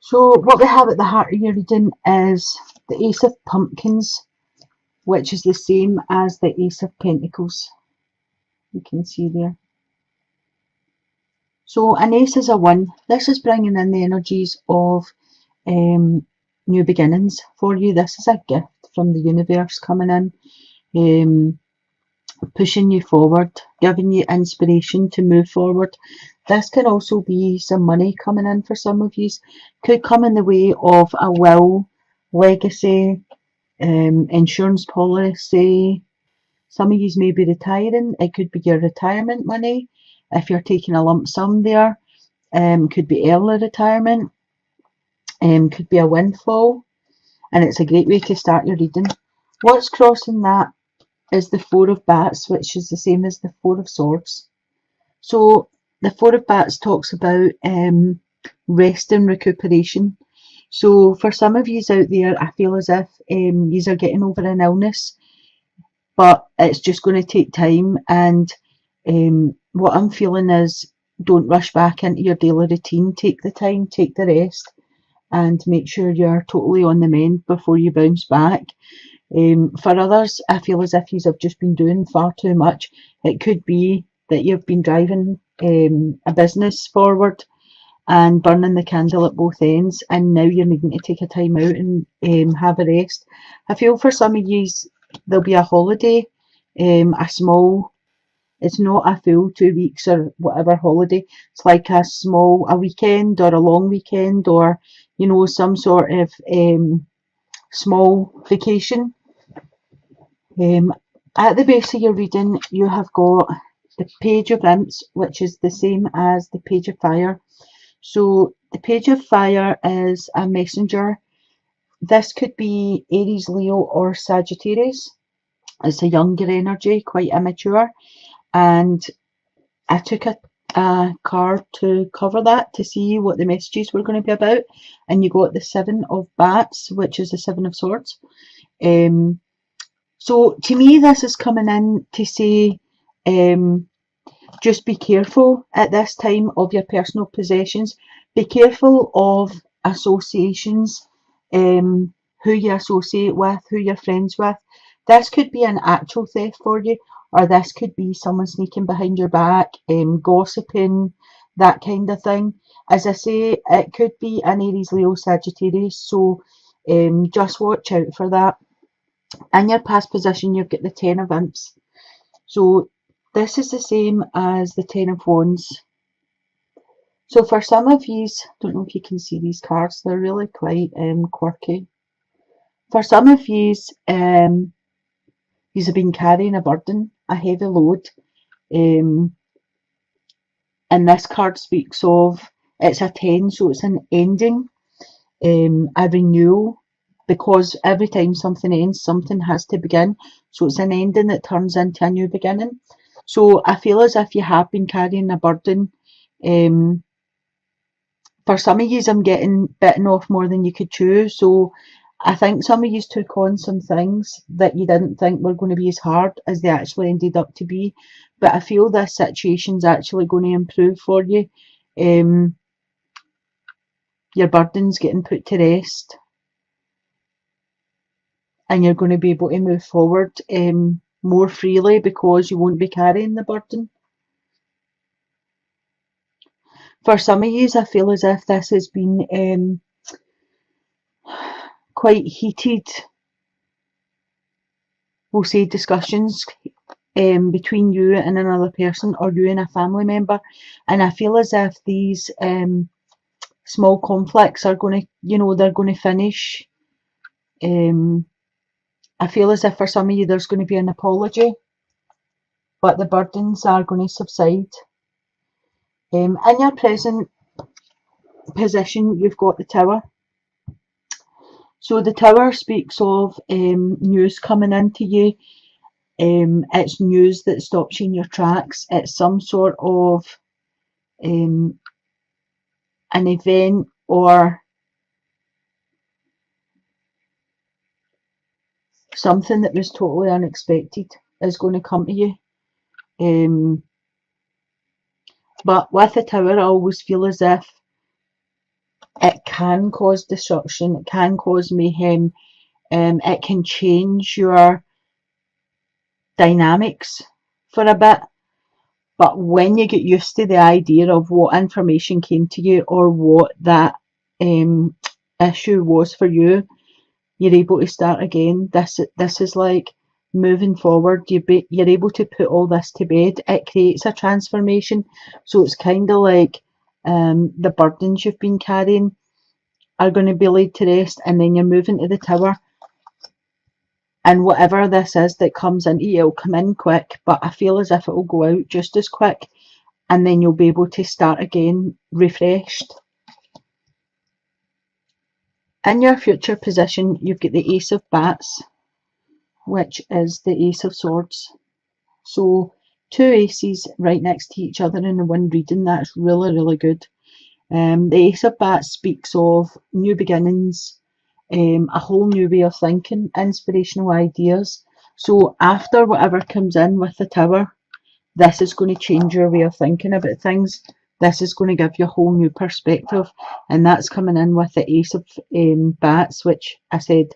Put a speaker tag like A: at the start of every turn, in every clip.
A: So what we have at the heart of your reading is the Ace of Pumpkins, which is the same as the Ace of Pentacles. You can see there. So an ace is a 1. This is bringing in the energies of new beginnings for you. This is a gift from the universe coming in, pushing you forward, giving you inspiration to move forward. This can also be some money coming in for some of you. Could come in the way of a will, legacy, insurance policy. Some of you may be retiring. It could be your retirement money. If you're taking a lump sum there, could be early retirement, could be a windfall, and it's a great way to start your reading. What's crossing that is the Four of Bats, which is the same as the Four of Swords. So the Four of Bats talks about rest and recuperation. So for some of you out there, I feel as if you are getting over an illness, but it's just going to take time. And what I'm feeling is, don't rush back into your daily routine. Take the time, take the rest, and make sure you're totally on the mend before you bounce back. For others, I feel as if you have just been doing far too much. It could be that you've been driving a business forward and burning the candle at both ends, and now you're needing to take a time out and have a rest. I feel for some of you, there'll be a holiday, a small, it's not a full 2 weeks or whatever holiday. It's like a weekend or a long weekend, or some sort of small vacation. At the base of your reading, you have got the Page of Imps, which is the same as the Page of Fire. So the Page of Fire is a messenger. This could be Aries, Leo, or Sagittarius. It's a younger energy, quite immature. And I took a card to cover that to see what the messages were going to be about. And you got the Seven of Bats, which is the Seven of Swords. So to me, this is coming in to say, just be careful at this time of your personal possessions. Be careful of associations, who you associate with, who you're friends with. This could be an actual theft for you, or this could be someone sneaking behind your back, gossiping, that kind of thing. As I say, it could be an Aries, Leo, Sagittarius, so just watch out for that. In your past position, you've got the Ten of Imps. So this is the same as the Ten of Wands. So for some of you, don't know if you can see these cards, they're really quite quirky. For some of you, you have been carrying a burden, a heavy load. And this card speaks of, it's a 10, so it's an ending, a renewal, because every time something ends, something has to begin. So it's an ending that turns into a new beginning. So I feel as if you have been carrying a burden. For some of you, I'm getting bitten off more than you could chew. So I think some of you took on some things that you didn't think were going to be as hard as they actually ended up to be. But I feel this situation's actually going to improve for you. Your burden's getting put to rest, and you're going to be able to move forward more freely because you won't be carrying the burden. For some of you, I feel as if this has been quite heated, we'll say, discussions between you and another person, or you and a family member. And I feel as if these small conflicts are going to, they're going to finish. I feel as if for some of you there's going to be an apology, but the burdens are going to subside. In your present position, you've got the Tower. So the Tower speaks of news coming into you. It's news that stops you in your tracks. It's some sort of an event or something that was totally unexpected is going to come to you. But with the Tower, I always feel as if it can cause destruction, it can cause mayhem, it can change your dynamics for a bit. But when you get used to the idea of what information came to you or what that issue was for you, you're able to start again. This is like moving forward. You're able to put all this to bed. It creates a transformation. So it's kind of like the burdens you've been carrying are going to be laid to rest, and then you're moving to the tower. And whatever this is that comes into you, it'll come in quick, but I feel as if it will go out just as quick, and then you'll be able to start again refreshed. In your future position, you've got the Ace of Bats, which is the Ace of Swords. So two aces right next to each other in the one reading, that's really, really good. The Ace of Bats speaks of new beginnings, a whole new way of thinking, inspirational ideas. So after whatever comes in with the Tower, this is going to change your way of thinking about things. This is going to give you a whole new perspective, and that's coming in with the Ace of Bats, which I said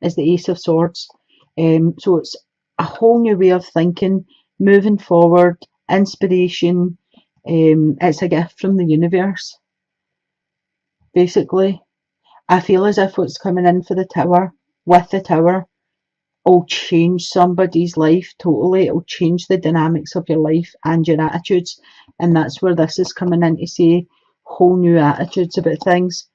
A: is the Ace of Swords. So it's a whole new way of thinking, moving forward, inspiration. It's a gift from the universe, basically. I feel as if what's coming in for the Tower, with the Tower, will change somebody's life totally. It'll change the dynamics of your life and your attitudes, and that's where this is coming in to say whole new attitudes about things.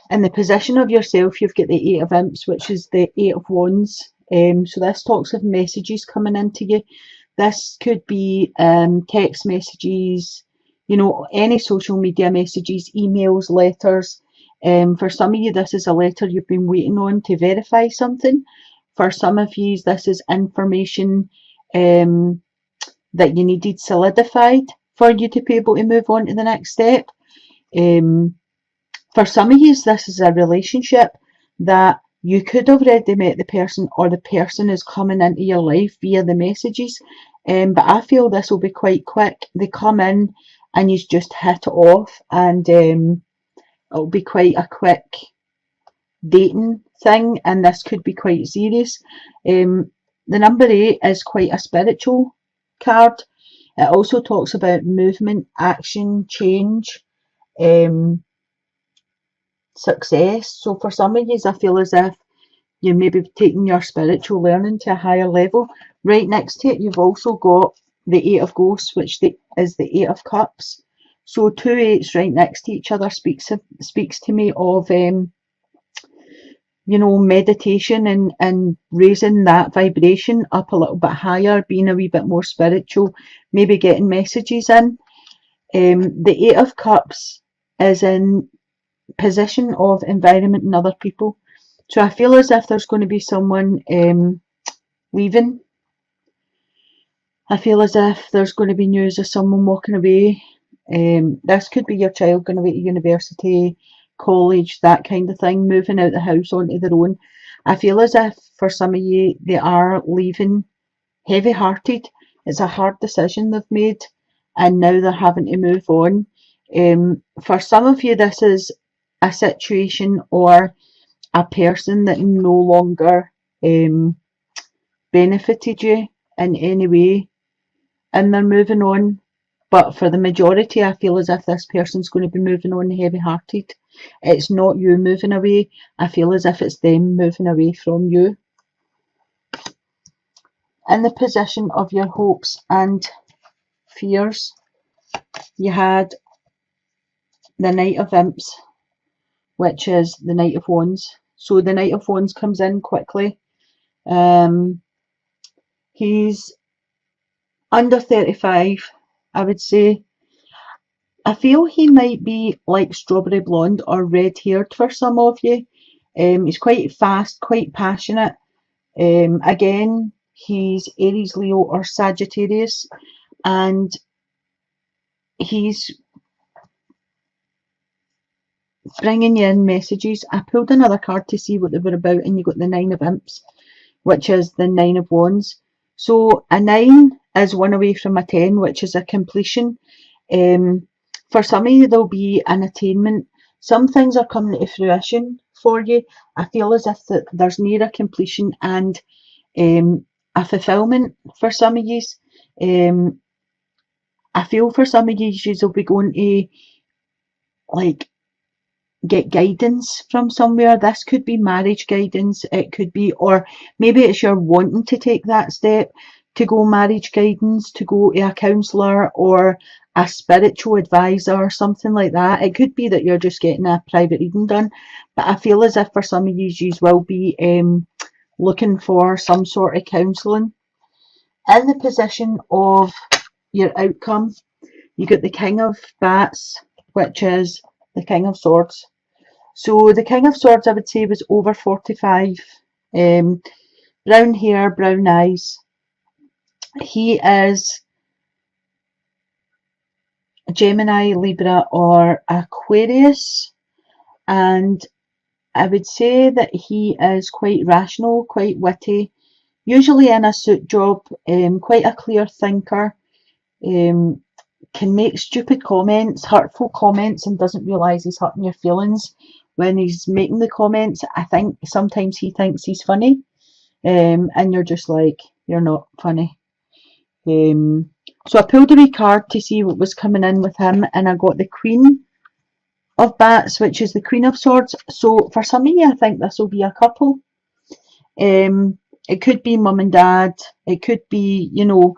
A: In the position of yourself, you've got the Eight of Imps, which is the Eight of Wands. So this talks of messages coming into you. This could be text messages, you know, any social media messages, emails, letters. For some of you, this is a letter you've been waiting on to verify something. For some of you, this is information that you needed solidified for you to be able to move on to the next step. For some of you, this is a relationship that you could have already met the person, or the person is coming into your life via the messages. But I feel this will be quite quick. They come in and you just hit it off, and it'll be quite a quick dating thing, and this could be quite serious. The number 8 is quite a spiritual card. It also talks about movement, action, change, success. So for some of you, I feel as if you may be taking your spiritual learning to a higher level. Right next to it, you've also got the Eight of Ghosts, which is the Eight of Cups. So two eights right next to each other speaks to me of you know, meditation and raising that vibration up a little bit higher, being a wee bit more spiritual, maybe getting messages in. The Eight of Cups is in position of environment and other people. So I feel as if there's going to be someone leaving. I feel as if there's going to be news of someone walking away. This could be your child going away to university, college, that kind of thing, moving out the house onto their own. I feel as if for some of you, they are leaving heavy-hearted. It's a hard decision they've made, and now they're having to move on. For some of you, this is a situation or a person that no longer benefited you in any way, and they're moving on. But for the majority, I feel as if this person's going to be moving on heavy-hearted. It's not you moving away. I feel as if it's them moving away from you. In the position of your hopes and fears, you had the Knight of Imps, which is the Knight of Wands. So the Knight of Wands comes in quickly. He's under 35, I would say. I feel he might be like strawberry blonde or red haired for some of you. He's quite fast, quite passionate. Again, he's Aries, Leo or Sagittarius, and he's bringing you in messages. I pulled another card to see what they were about, and you got the Nine of Imps, which is the Nine of Wands. So a 9 is 1 away from a 10, which is a completion. For some of you, there'll be an attainment. some things are coming to fruition for you. I feel as if that there's near a completion and a fulfillment for some of you. I feel for some of you, you'll be going to like get guidance from somewhere. This could be marriage guidance, it could be, or maybe it's you're wanting to take that step to go marriage guidance, to go to a counsellor or a spiritual advisor or something like that. It could be that you're just getting a private reading done, but I feel as if for some of you will be looking for some sort of counselling. In the position of your outcome, you get the King of Bats, which is the King of Swords. So the King of Swords, I would say, was over 45. Brown hair, brown eyes. He is Gemini, Libra, or Aquarius. And I would say that he is quite rational, quite witty, usually in a suit job, quite a clear thinker, can make stupid comments, hurtful comments, and doesn't realise he's hurting your feelings when he's making the comments. I think sometimes he thinks he's funny, and you're just like, you're not funny. So I pulled a wee card to see what was coming in with him, and I got the Queen of Bats, which is the Queen of Swords. So for some of you, I think this will be a couple. It could be mum and dad. It could be, you know,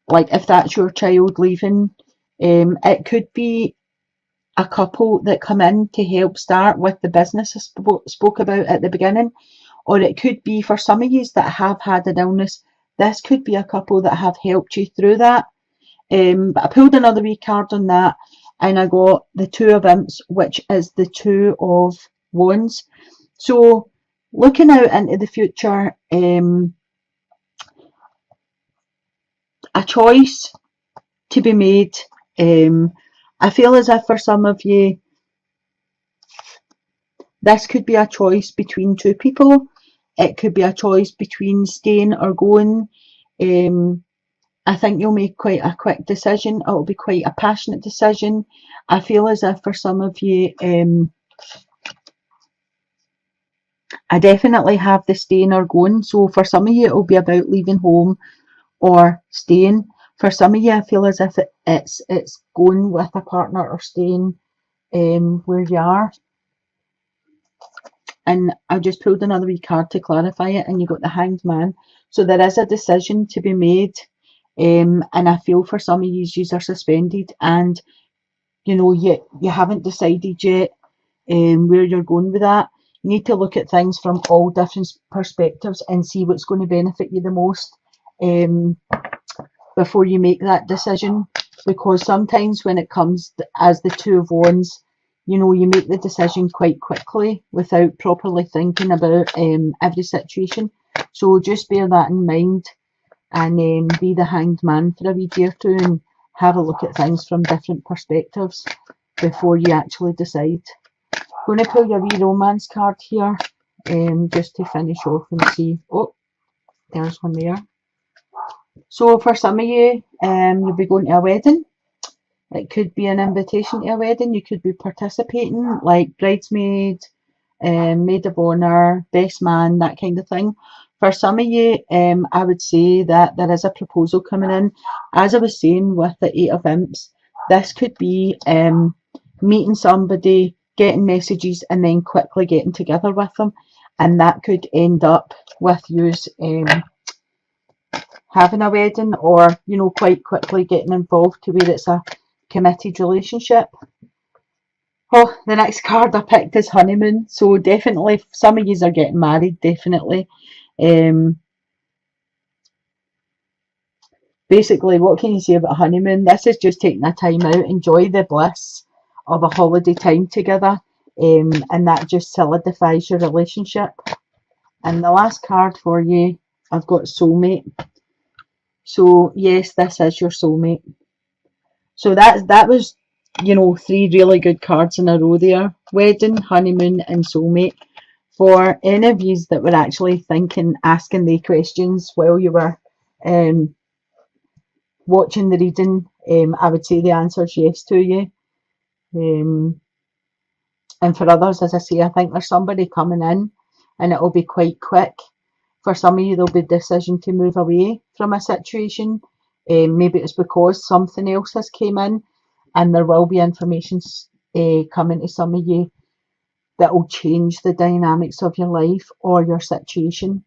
A: like if that's your child leaving. It could be a couple that come in to help start with the business I spoke about at the beginning, or it could be for some of you that have had an illness. This could be a couple that have helped you through that. But I pulled another wee card on that, and I got the Two of Imps, which is the Two of Wands. So looking out into the future, a choice to be made. I feel as if for some of you, this could be a choice between two people. It could be a choice between staying or going. I think you'll make quite a quick decision. It'll be quite a passionate decision. I feel as if for some of you, I definitely have the staying or going. So for some of you, it'll be about leaving home or staying. For some of you, I feel as if it's going with a partner or staying where you are. And I just pulled another wee card to clarify it, and you got the Hanged Man. So there is a decision to be made, and I feel for some of you, are suspended, and you know you haven't decided yet where you're going with that. You need to look at things from all different perspectives and see what's going to benefit you the most before you make that decision. Because sometimes when it comes as the Two of Wands, you know, you make the decision quite quickly without properly thinking about every situation. So just bear that in mind, and be the Hanged Man for a wee day or two and have a look at things from different perspectives before you actually decide. I'm going to pull you a wee romance card here, just to finish off and see. Oh, there's one there. So for some of you, you'll be going to a wedding. It could be an invitation to a wedding. You could be participating, like bridesmaid, maid of honour, best man, that kind of thing. For some of you, I would say that there is a proposal coming in. As I was saying with the Eight of Imps, this could be meeting somebody, getting messages, and then quickly getting together with them. And that could end up with you having a wedding, or, you know, quite quickly getting involved to where it's a committed relationship. Oh, the next card I picked is honeymoon. So definitely some of you are getting married, definitely. Basically, what can you say about honeymoon? This is just taking a time out, enjoy the bliss of a holiday time together, and that just solidifies your relationship. And the last card for you, I've got soulmate. So yes, this is your soulmate. So that was, you know, 3 really good cards in a row there. Wedding, honeymoon, and soulmate. For any of you that were actually thinking, asking the questions while you were watching the reading, I would say the answer is yes to you. And for others, as I say, I think there's somebody coming in and it'll be quite quick. For some of you, there'll be a decision to move away from a situation. Maybe it's because something else has came in, and there will be information coming to some of you that will change the dynamics of your life or your situation.